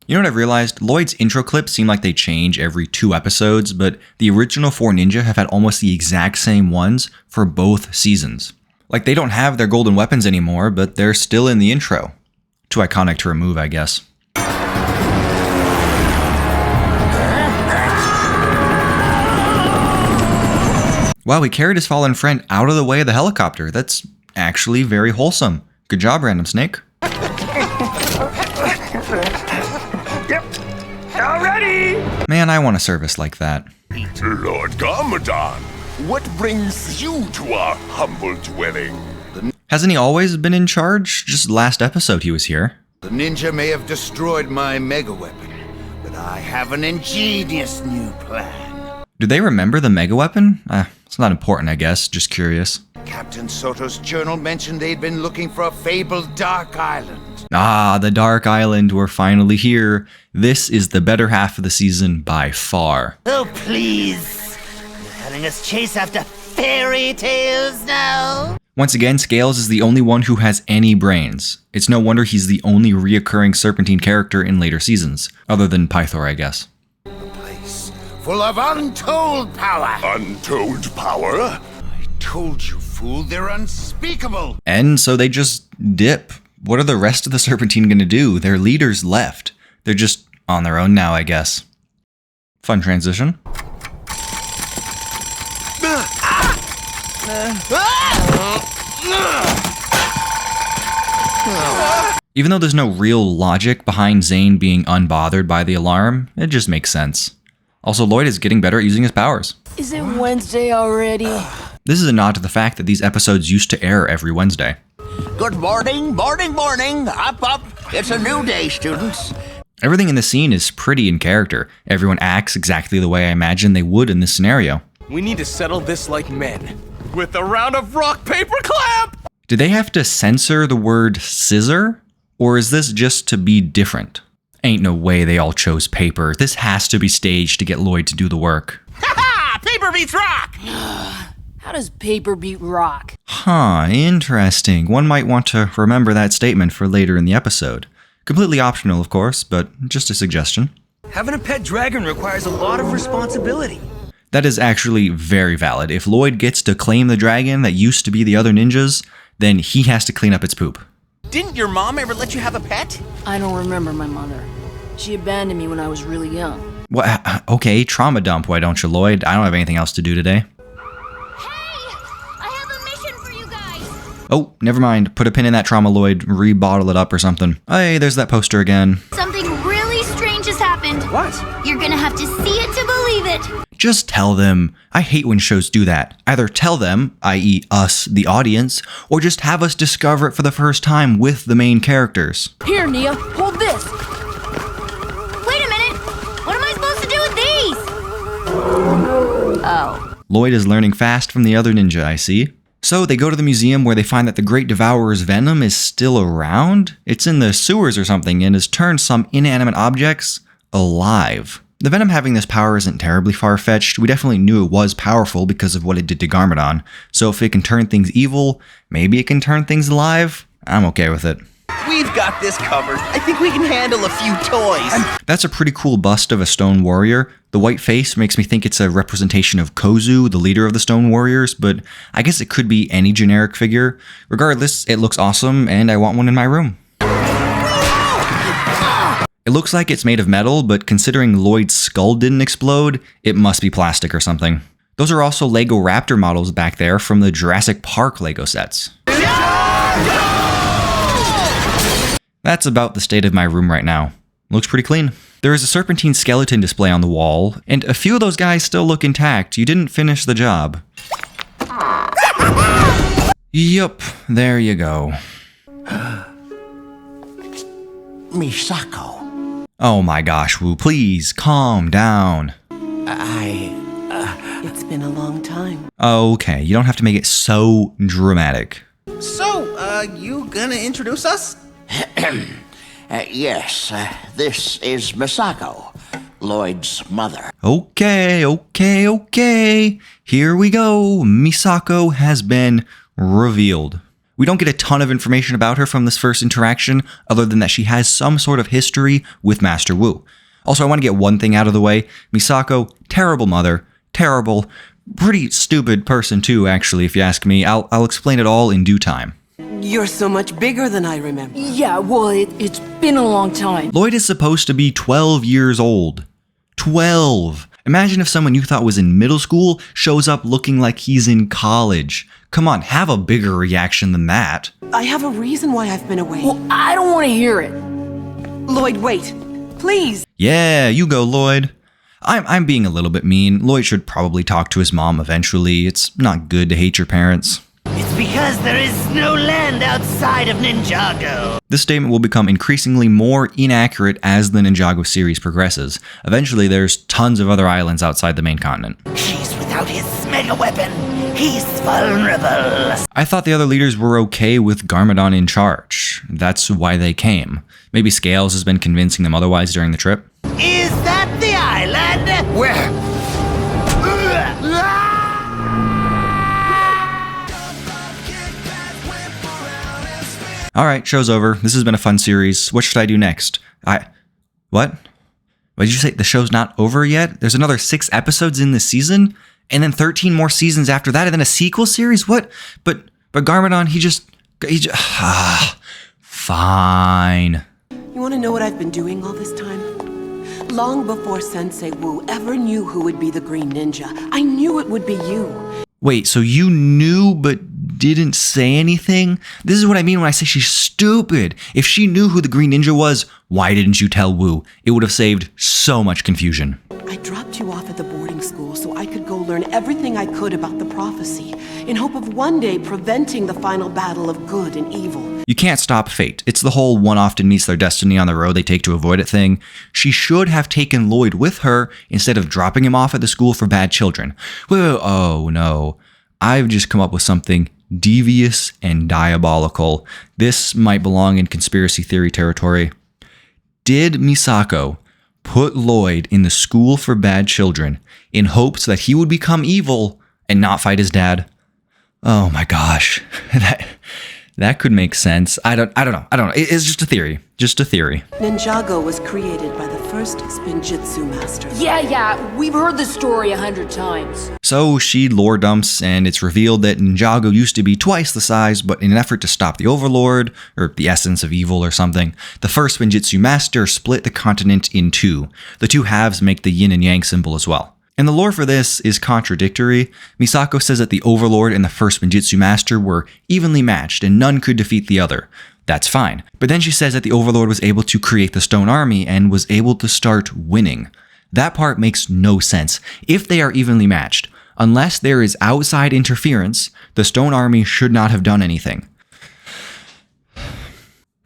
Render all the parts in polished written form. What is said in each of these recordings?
You know what I've realized? Lloyd's intro clips seem like they change every 2 episodes, but the original 4 ninja have had almost the exact same ones for both seasons. Like, they don't have their golden weapons anymore, but they're still in the intro. Too iconic to remove, I guess. Wow, he carried his fallen friend out of the way of the helicopter. That's actually very wholesome. Good job, Random Snake. Already! Man, I want a service like that. Lord Garmadon, what brings you to our humble dwelling? Hasn't he always been in charge? Just last episode he was here. The ninja may have destroyed my mega weapon, but I have an ingenious new plan. Do they remember the mega weapon? It's not important, I guess. Just curious. Captain Soto's journal mentioned they'd been looking for a fabled Dark Island. Ah, the Dark Island. We're finally here. This is the better half of the season by far. Oh, please. You're having us chase after fairy tales now? Once again, Scales is the only one who has any brains. It's no wonder he's the only reoccurring Serpentine character in later seasons, other than Pythor, I guess. A place full of untold power. Untold power? I told you, fool, they're unspeakable. And so they just dip. What are the rest of the Serpentine gonna do? Their leaders left. They're just on their own now, I guess. Fun transition. Even though there's no real logic behind Zane being unbothered by the alarm, it just makes sense. Also, Lloyd is getting better at using his powers. Is it Wednesday already? This is a nod to the fact that these episodes used to air every Wednesday. Good morning, morning, morning. Up, up. It's a new day, students. Everything in the scene is pretty in character. Everyone acts exactly the way I imagine they would in this scenario. We need to settle this like men. With a round of rock, paper, clap! Did they have to censor the word scissor? Or is this just to be different? Ain't no way they all chose paper. This has to be staged to get Lloyd to do the work. Ha! Paper beats rock! How does paper beat rock? Huh, interesting. One might want to remember that statement for later in the episode. Completely optional, of course, but just a suggestion. Having a pet dragon requires a lot of responsibility. That is actually very valid. If Lloyd gets to claim the dragon that used to be the other ninjas, then he has to clean up its poop. Didn't your mom ever let you have a pet? I don't remember my mother. She abandoned me when I was really young. What? Okay, trauma dump, why don't you, Lloyd? I don't have anything else to do today. I have a mission for you guys. Oh, never mind. Put a pin in that trauma, Lloyd. Rebottle it up or something. Hey, there's that poster again. Something really strange has happened. What? You're gonna have to see it to believe it. Just tell them. I hate when shows do that. Either tell them, i.e. us, the audience, or just have us discover it for the first time with the main characters. Here, Nia, hold this. Wait a minute. What am I supposed to do with these? Oh. Lloyd is learning fast from the other ninja, I see. So they go to the museum where they find that the Great Devourer's venom is still around. It's in the sewers or something and has turned some inanimate objects alive. The venom having this power isn't terribly far-fetched. We definitely knew it was powerful because of what it did to Garmadon. So if it can turn things evil, maybe it can turn things alive? I'm okay with it. We've got this covered. I think we can handle a few toys. That's a pretty cool bust of a stone warrior. The white face makes me think it's a representation of Kozu, the leader of the stone warriors, but I guess it could be any generic figure. Regardless, it looks awesome and I want one in my room. It looks like it's made of metal, but considering Lloyd's skull didn't explode, it must be plastic or something. Those are also Lego Raptor models back there from the Jurassic Park Lego sets. That's about the state of my room right now. Looks pretty clean. There is a Serpentine skeleton display on the wall, and a few of those guys still look intact. You didn't finish the job. Yup, there you go. Misako. Oh my gosh, Wu, please calm down. It's been a long time. Okay, you don't have to make it so dramatic. So, you gonna introduce us? Yes, this is Misako, Lloyd's mother. Okay. Here we go. Misako has been revealed. We don't get a ton of information about her from this first interaction, other than that she has some sort of history with Master Wu. Also, I want to get one thing out of the way. Misako, terrible mother, terrible, pretty stupid person too, actually, if you ask me. I'll explain it all in due time. You're so much bigger than I remember. Yeah, well, it's been a long time. Lloyd is supposed to be 12 years old. 12! Imagine if someone you thought was in middle school shows up looking like he's in college. Come on, have a bigger reaction than that. I have a reason why I've been away. Well, I don't want to hear it. Lloyd, wait. Please. Yeah, you go, Lloyd. I'm being a little bit mean. Lloyd should probably talk to his mom eventually. It's not good to hate your parents. It's because there is no land outside of Ninjago. This statement will become increasingly more inaccurate as the Ninjago series progresses. Eventually, there's tons of other islands outside the main continent. He's without his mega weapon. He's vulnerable. I thought the other leaders were okay with Garmadon in charge. That's why they came. Maybe Scales has been convincing them otherwise during the trip. Is that the island? Where? Alright, show's over. This has been a fun series. What should I do next? What? What did you say? The show's not over yet? There's another 6 episodes in this season? And then 13 more seasons after that? And then a sequel series? What? But Garmadon, he just fine. You want to know what I've been doing all this time? Long before Sensei Wu ever knew who would be the Green Ninja, I knew it would be you. Wait, so you knew but didn't say anything? This is what I mean when I say she's stupid. If she knew who the Green Ninja was, why didn't you tell Wu? It would have saved so much confusion. I dropped you off at the boarding school so I could go learn everything I could about the prophecy, in hope of one day preventing the final battle of good and evil. You can't stop fate. It's the whole one often meets their destiny on the road they take to avoid it thing. She should have taken Lloyd with her instead of dropping him off at the school for bad children. Well, oh no. I've just come up with something devious and diabolical. This might belong in conspiracy theory territory. Did Misako put Lloyd in the school for bad children in hopes that he would become evil and not fight his dad? Oh my gosh. That could make sense. I don't know. It's just a theory. Just a theory. Ninjago was created by the first Spinjitzu master. Yeah, we've heard the story 100 times. So she lore dumps, and it's revealed that Ninjago used to be twice the size, but in an effort to stop the Overlord, or the essence of evil or something, the first Spinjitzu master split the continent in 2. The 2 halves make the yin and yang symbol as well. And the lore for this is contradictory. Misako says that the Overlord and the first Spinjitzu master were evenly matched and none could defeat the other. That's fine. But then she says that the Overlord was able to create the Stone Army and was able to start winning. That part makes no sense. If they are evenly matched, unless there is outside interference, the Stone Army should not have done anything.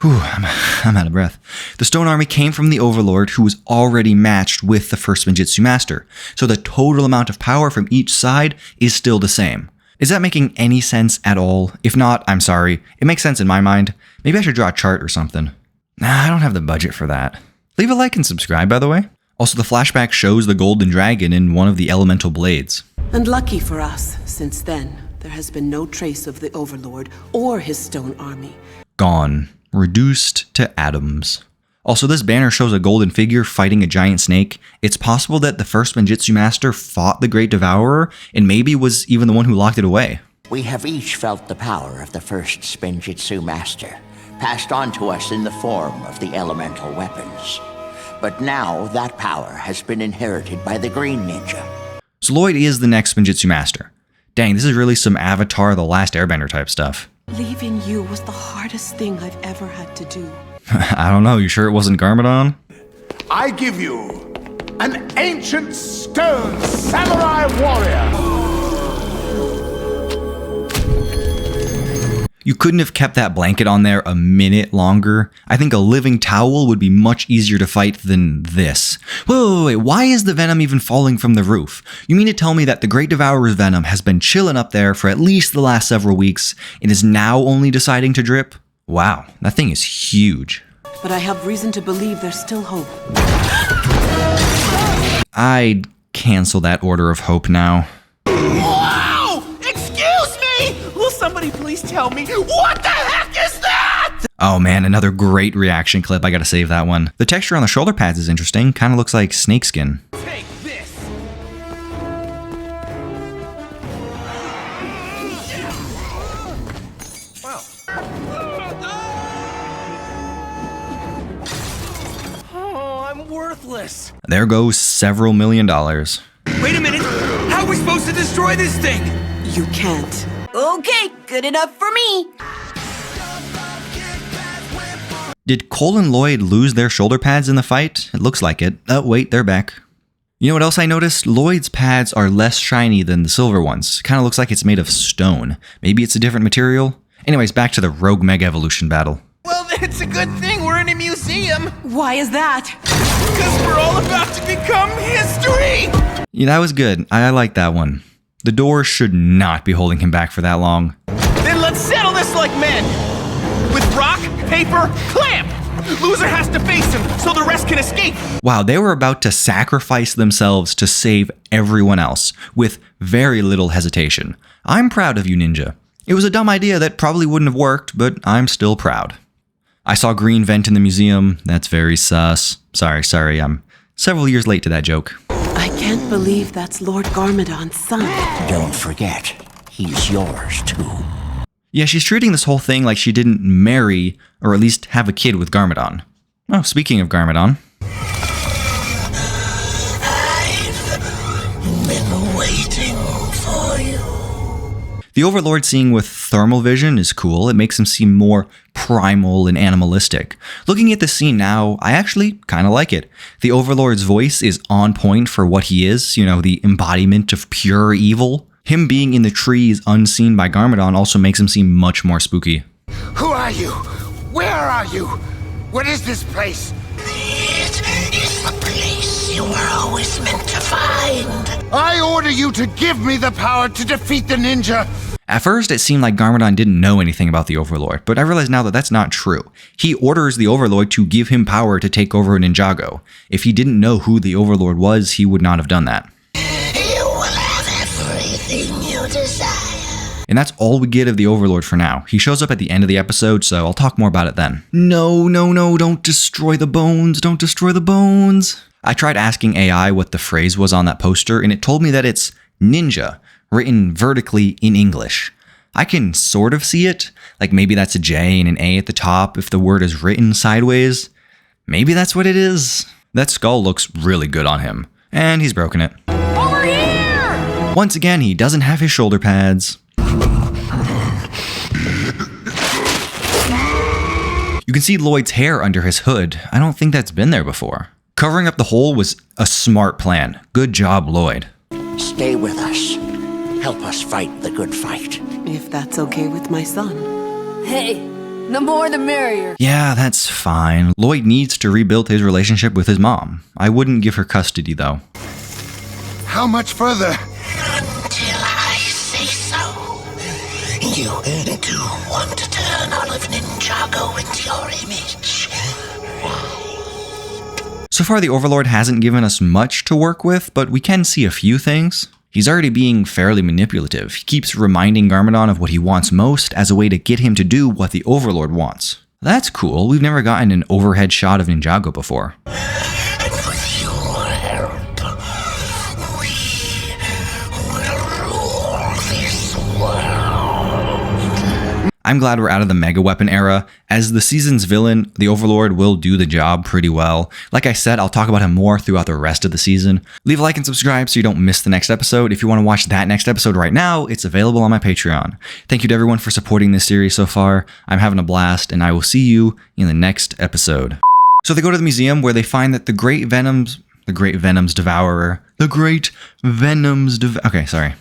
Whew, I'm out of breath. The Stone Army came from the Overlord, who was already matched with the first Spinjitzu master, so the total amount of power from each side is still the same. Is that making any sense at all? If not, I'm sorry. It makes sense in my mind. Maybe I should draw a chart or something. Nah, I don't have the budget for that. Leave a like and subscribe, by the way. Also, the flashback shows the Golden Dragon in one of the elemental blades. And lucky for us, since then, there has been no trace of the Overlord or his Stone Army. Gone. Reduced to atoms. Also, this banner shows a golden figure fighting a giant snake. It's possible that the first Spinjitzu master fought the Great Devourer and maybe was even the one who locked it away. We have each felt the power of the first Spinjitzu master, passed on to us in the form of the elemental weapons. But now that power has been inherited by the Green Ninja. So Lloyd is the next Spinjitzu master. Dang, this is really some Avatar The Last Airbender type stuff. Leaving you was the hardest thing I've ever had to do. I don't know, you sure it wasn't Garmadon? I give you an ancient stone samurai warrior. You couldn't have kept that blanket on there a minute longer. I think a living towel would be much easier to fight than this. Wait, why is the venom even falling from the roof? You mean to tell me that the Great Devourer's venom has been chilling up there for at least the last several weeks and is now only deciding to drip? Wow, that thing is huge. But I have reason to believe there's still hope. I'd cancel that order of hope now. Wow! Excuse me! Will somebody please tell me what the heck is that? Oh man, another great reaction clip. I gotta save that one. The texture on the shoulder pads is interesting. Kind of looks like snakeskin. Take this. Wow. Oh, I'm worthless. There goes several $1 million. Wait a minute. How are we supposed to destroy this thing? You can't. Okay, good enough for me. Did Cole and Lloyd lose their shoulder pads in the fight? It looks like it. Oh, wait, they're back. You know what else I noticed? Lloyd's pads are less shiny than the silver ones. Kind of looks like it's made of stone. Maybe it's a different material? Anyways, back to the Rogue Mega Evolution battle. Well, it's a good thing we're in a museum. Why is that? Because we're all about to become history. Yeah, that was good. I like that one. The door should not be holding him back for that long. Then let's settle this like men. With rock, paper, clamp. Loser has to face him so the rest can escape. Wow, they were about to sacrifice themselves to save everyone else with very little hesitation. I'm proud of you, Ninja. It was a dumb idea that probably wouldn't have worked, but I'm still proud. I saw green vent in the museum. That's very sus. Sorry, I'm several years late to that joke. I can't believe that's Lord Garmadon's son. Don't forget, he's yours too. Yeah, she's treating this whole thing like she didn't marry, or at least have a kid with Garmadon. Oh, speaking of Garmadon. I've been waiting for you. The Overlord seeing with thermal vision is cool. It makes him seem more primal and animalistic. Looking at the scene now, I actually kind of like it. The Overlord's voice is on point for what he is, you know, the embodiment of pure evil. Him being in the trees unseen by Garmadon also makes him seem much more spooky. Who are you? Where are you? What is this place? It is the place you were always meant to find. I order you to give me the power to defeat the ninja. At first, it seemed like Garmadon didn't know anything about the Overlord, but I realize now that that's not true. He orders the Overlord to give him power to take over Ninjago. If he didn't know who the Overlord was, he would not have done that. You will have everything you desire. And that's all we get of the Overlord for now. He shows up at the end of the episode, so I'll talk more about it then. No, don't destroy the bones, don't destroy the bones. I tried asking AI what the phrase was on that poster, and it told me that it's ninja, written vertically in English. I can sort of see it, like maybe that's a J and an A at the top if the word is written sideways. Maybe that's what it is. That skull looks really good on him, and he's broken it. Over here! Once again, he doesn't have his shoulder pads. You can see Lloyd's hair under his hood. I don't think that's been there before. Covering up the hole was a smart plan. Good job, Lloyd. Stay with us. Help us fight the good fight. If that's okay with my son. Hey, the more the merrier. Yeah, that's fine. Lloyd needs to rebuild his relationship with his mom. I wouldn't give her custody, though. How much further? Until I say so. You do want to turn all of Ninjago into your image. So far, the Overlord hasn't given us much to work with, but we can see a few things. He's already being fairly manipulative. He keeps reminding Garmadon of what he wants most as a way to get him to do what the Overlord wants. That's cool. We've never gotten an overhead shot of Ninjago before. And with your help, we will rule this world. I'm glad we're out of the Mega Weapon era. As the season's villain, the Overlord will do the job pretty well. Like I said, I'll talk about him more throughout the rest of the season. Leave a like and subscribe so you don't miss the next episode. If you want to watch that next episode right now, it's available on my Patreon. Thank you to everyone for supporting this series so far. I'm having a blast, and I will see you in the next episode. So they go to the museum where they find that the Great Venom's Devourer. Okay, sorry.